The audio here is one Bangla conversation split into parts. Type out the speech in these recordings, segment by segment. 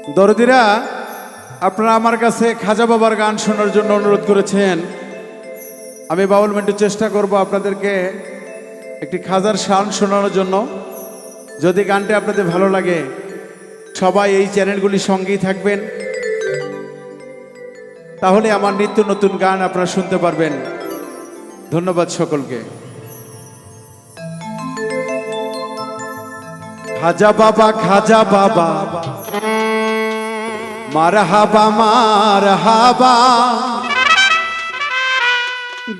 দরদিরা, আপনারা আমার কাছে খাজা বাবার গান শোনার জন্য অনুরোধ করেছেন। আমি বাউল মিন্টু চেষ্টা করব আপনাদেরকে একটি খাজার শান শোনানোর জন্য। যদি গানটি আপনাদের ভালো লাগে, সবাই এই চ্যানেলগুলির সঙ্গেই থাকবেন, তাহলে আমার নিত্য নতুন গান আপনারা শুনতে পারবেন। ধন্যবাদ সকলকে। খাজা বাবা, খাজা বাবা, মারহাবা মারহাবা,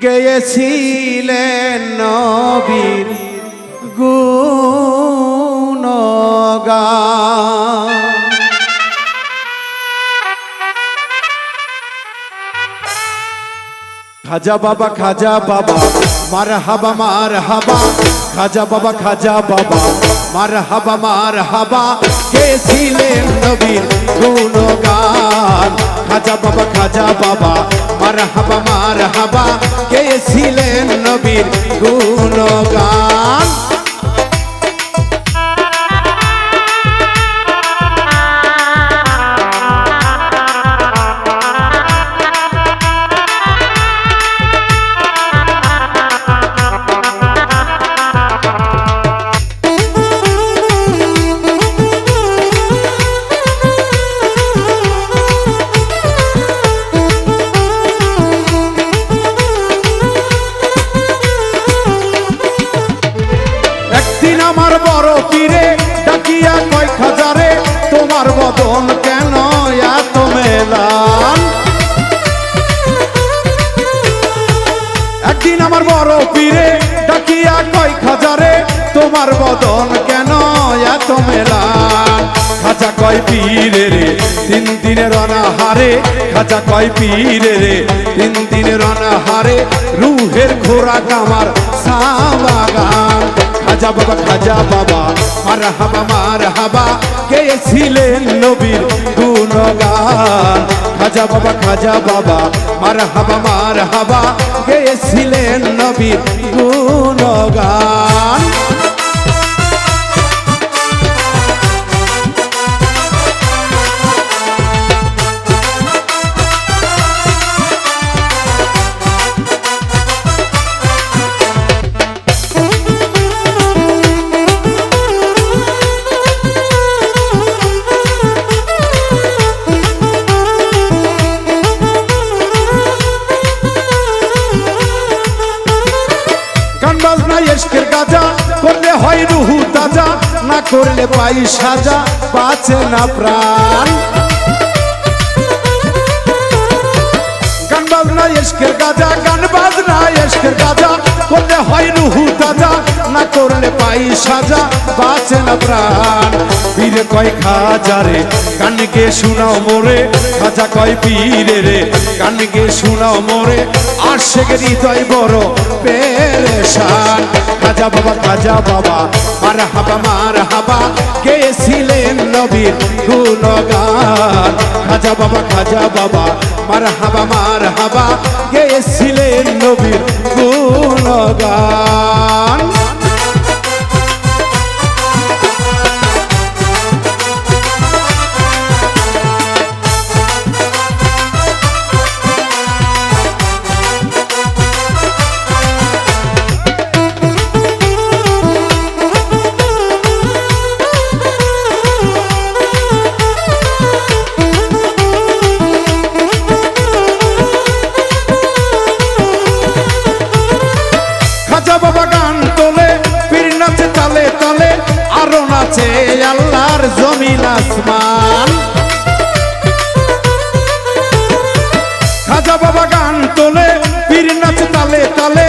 গেয়েছিলেন নবীর গুণগান। খাজা বাবা, খাজা বাবা, মারহাবা মারহাবা, খাজা বাবা, খাজা বাবা, মারহাবা মারহাবা, গেয়েছিলেন নবীর গুণগান। খাজা বাবা, খাজা বাবা, মারহাবা মারহাবা, গেয়েছিলেন নবীর গুণগান। আমার বড় পীরে ডাকিয়া কয় খাজারে, তোমার বদন কেন এত মেলান। একদিন আমার বড় পীরে ডাকিয়া কয় খাজারে, তোমার বদন কেন এত মেলান। খাজা কয় পীরে রে তিন দিনের অনাহারে, খাজা কয় পীরে রে তিন দিনের অনাহারে, রুহের খোরাক আমার সাবাগান। খাজা বাবা, খাজা বাবা, মারহাবা মারহাবা, গেয়েছিলেন নবীর গুণগান। খাজা বাবা, খাজা বাবা, মারহাবা মারহাবা, গেয়েছিলেন নবীর গুণগান। ইশকের গাজা করলে হয় রুহু তাজা, না করলে পাই সাজা, বাঁচে না প্রাণ। গান বাজনা ইশকের গাজা, গান বাজনা ইশকের গাজা, করলে হয় রুহু তাজা, না করলে পাই সাজা, বাঁচে না প্রাণ। পীরে কয় খাজারে কানকে শোনাও মোরে, খাজা কয় পীরে রে কানকে শোনাও মোরে, আশিকের হৃদয় বড় পেরেশান। খাজা বাবা, খাজা বাবা, মারহাবা মারহাবা, গেয়েছিলেন নবীর গুণগান। খাজা বাবা, খাজা বাবা, মারহাবা মারহাবা, গেয়েছিলেন নবীর গুণগান। খাজা বাবা গান তোলে, পীর নাচে তালে তালে, আরো নাচে আল্লাহর জমিন আসমান। খাজা বাবা গান তোলে, পীর নাচে তালে তালে,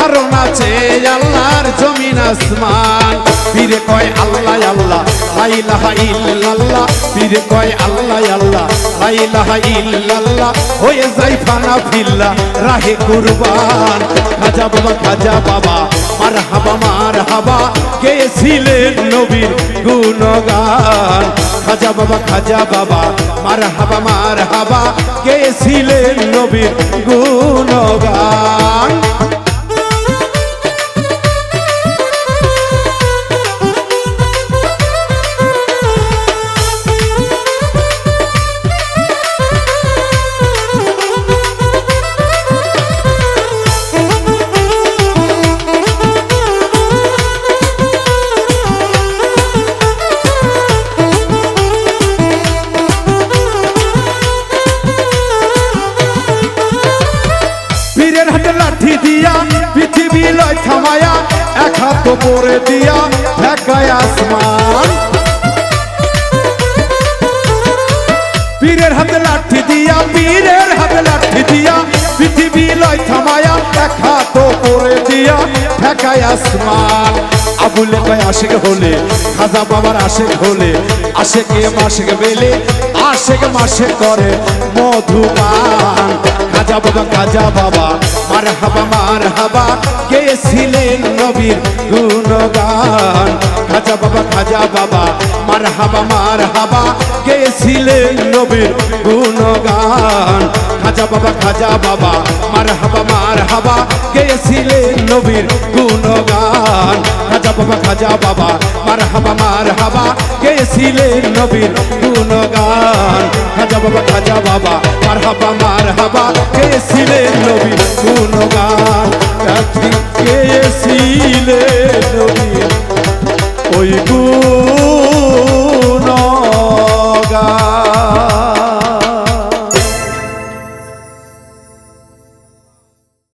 আরো নাচে আল্লাহর জমিন আসমান। পীরে কয় আল্লাহ আল্লাহ, লা ইলাহা ইল্লাল্লাহ, পীরে কয় আল্লাহ আল্লাহ, লা ইলাহা ইল্লাল্লাহ, হয়ে যায় ফানা ফিল্লা রাহে কুরবান। খাজা বাবা, খাজা বাবা, মারহাবা মারহাবা, গেয়েছিলেন নবীর গুণগান। খাজা বাবা, খাজা বাবা, মারহাবা মারহাবা, গেয়েছিলেন নবীর গুণগান। তো পরে দিয়া ঢাকায় আসমান পীরের হাতে লাঠি দিয়া পীরের হাতে লাঠি দিয়া পৃথিবী লয় থামায়া এক হাত পরে দিয়া ঢাকায় আসমান আবুলে কয় আশেক হলে খাজা বাবার আশেক হলে আশেকে মাসেক বেলে আশেক মাসে করে মধুপান খাজা বাবা মার হাবা গেছিলেন নবীর গুণগান খাজা বাবা মার হাবা গেছিলেন নবীর গুণগান খাজা বাবা মার হাবা গেছিলেন নবীর গুণগান খাজা বাবা মার হাবা গেছিলেন নবীর গুণগান খাজা বাবা মার হাবা গেছিলেন নবীর গুণগান গেছিলেন নবীর ওই গুণ